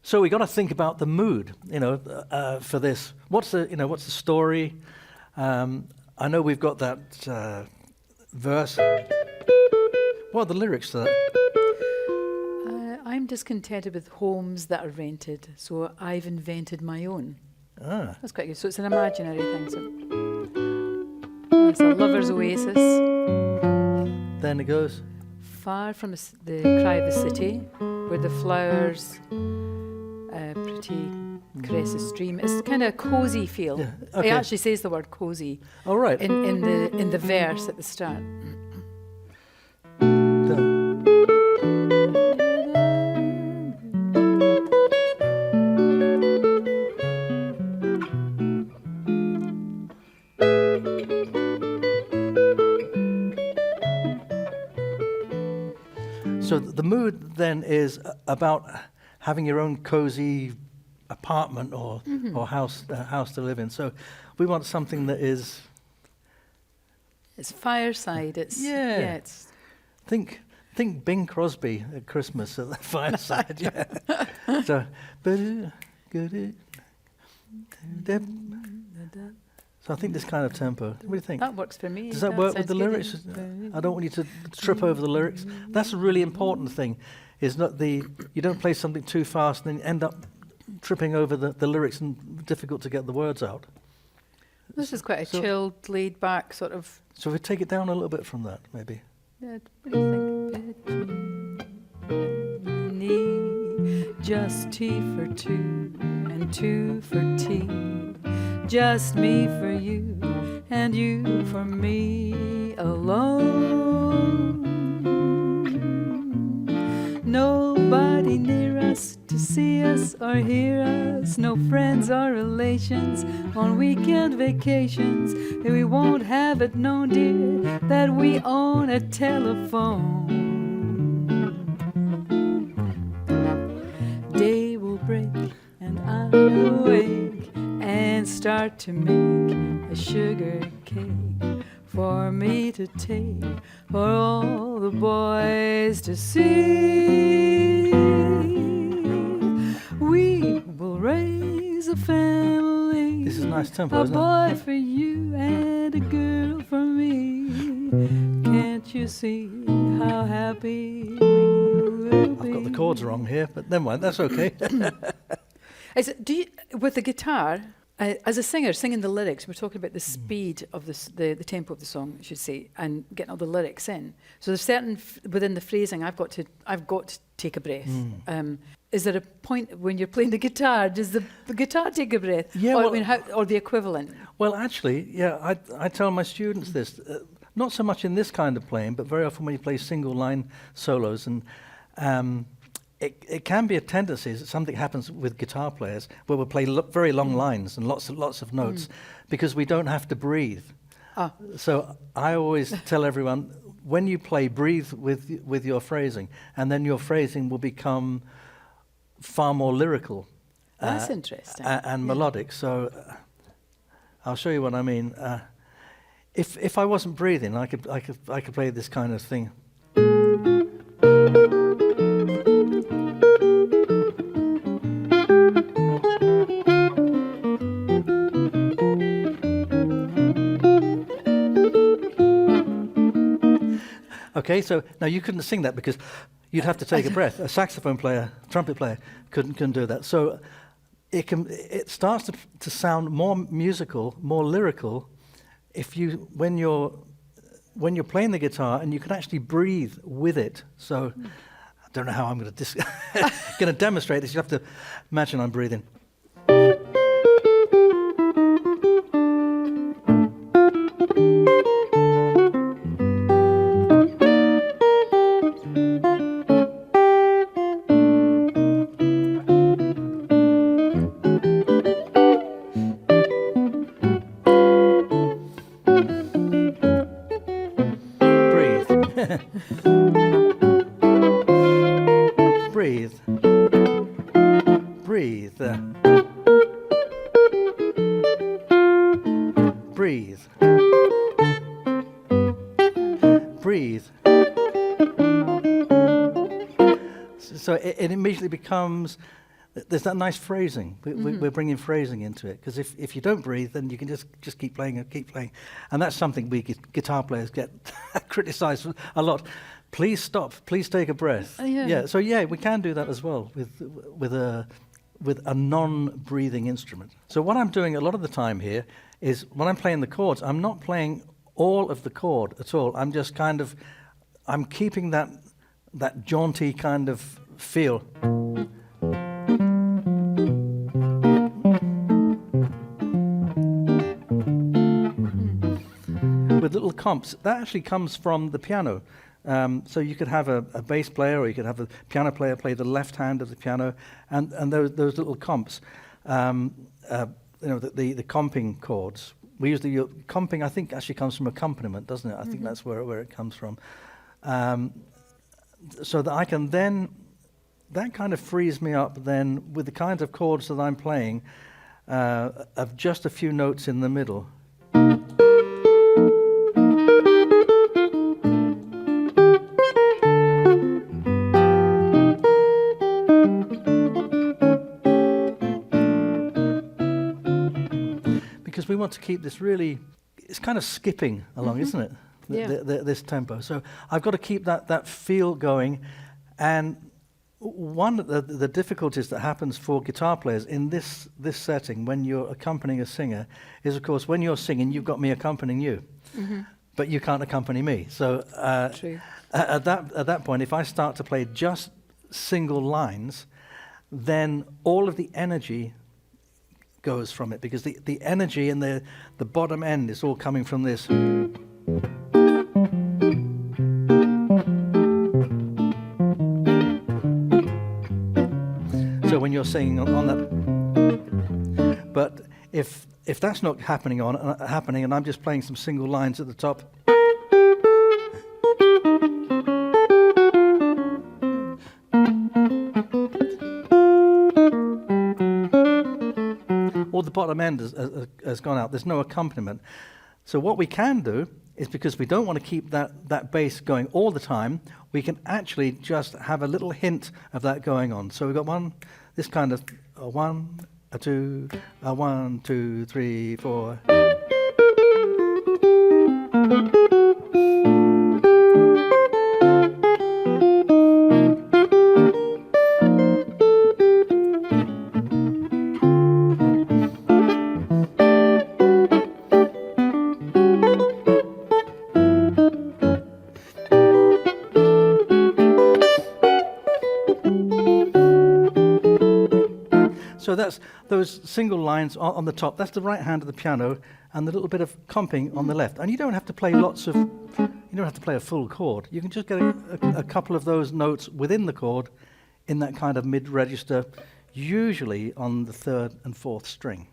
So we got to think about the mood, for this. What's the story? I know we've got that verse. What are the lyrics to that? I'm discontented with homes that are rented, so I've invented my own. Ah. That's quite good. So it's an imaginary thing. So it's a lover's oasis. Then it goes. Far from the cry of the city, where the flowers pretty caress the stream. It's kind of a cozy feel. Yeah, okay. It actually says the word cozy. All right. In the verse at the start. So the mood then is about having your own cozy apartment or house to live in. So we want something that is. It's fireside. It's Think Bing Crosby at Christmas at the fireside. Yeah. So I think this kind of tempo. What do you think? That works for me. Does that work with the lyrics? I don't want you to trip over the lyrics. That's a really important thing. Is not you don't play something too fast and then end up tripping over the lyrics and difficult to get the words out. This is quite a chilled, laid back sort of. So if we take it down a little bit from that, maybe. Yeah, what do you think? Need just tea for two and two for tea. Just me for you and you for me alone. Nobody near us to see us or hear us. No friends or relations on weekend vacations. We won't have it known, dear, that we own a telephone. Day will break and I'll awake and start to make a sugar cake for me to take for all the boys to see. We will raise a family. This is a nice tempo, a isn't it? boy for you and a girl for me. Can't you see how happy we will be? I've got the chords wrong here, but never mind, that's okay. With the guitar, as a singer, singing the lyrics, we're talking about the speed of the tempo of the song, I should say, and getting all the lyrics in. So there's certain within the phrasing, I've got to take a breath. Is there a point when you're playing the guitar? Does the guitar take a breath? Yeah, or the equivalent? Well, actually, yeah, I tell my students this. Not so much in this kind of playing, but very often when you play single line solos, and it can be a tendency that something happens with guitar players where we'll play very long lines and lots of notes because we don't have to breathe. So I always tell everyone, when you play, breathe with your phrasing, and then your phrasing will become far more lyrical. That's interesting. And melodic. So I'll show you what I mean. If I wasn't breathing, I could play this kind of thing. Okay, so now you couldn't sing that because you'd have to take a breath. A saxophone player, trumpet player couldn't do that. So it starts to sound more musical, more lyrical, when you're playing the guitar and you can actually breathe with it. So I don't know how I'm going to demonstrate this. You have to imagine I'm breathing. Breathe. Breathe. Breathe. Breathe. So it immediately becomes there's that nice phrasing. We're bringing phrasing into it, because if you don't breathe, then you can just keep playing and keep playing. And that's something we guitar players get criticized a lot. Please stop. Please take a breath. Yeah. So we can do that as well with a non-breathing instrument. So what I'm doing a lot of the time here is when I'm playing the chords, I'm not playing all of the chord at all. I'm just I'm keeping that jaunty kind of feel. With little comps. That actually comes from the piano. So you could have a bass player, or you could have a piano player play the left hand of the piano, and those little comps. The comping chords. We use the comping. I think actually comes from accompaniment, doesn't it? I think that's where it comes from. So that I can then, that kind of frees me up then with the kinds of chords that I'm playing, of just a few notes in the middle. Because we want to keep this really, it's kind of skipping along, isn't it? This tempo. So I've got to keep that feel going. And one of the difficulties that happens for guitar players in this setting when you're accompanying a singer is, of course, when you're singing, you've got me accompanying you. But you can't accompany me. So at that point, if I start to play just single lines, then all of the energy goes from it, because the energy in the bottom end is all coming from this. So when you're singing on that, but if that's not happening and I'm just playing some single lines at the top, or the bottom end has gone out, there's no accompaniment. So what we can do is, because we don't want to keep that bass going all the time, we can actually just have a little hint of that going on. So we've got this kind of a 1, a 2, a 1, 2, 3, 4. So that's those single lines on the top. That's the right hand of the piano, and the little bit of comping on the left. And you don't have to play you don't have to play a full chord. You can just get a couple of those notes within the chord in that kind of mid-register, usually on the 3rd and 4th string.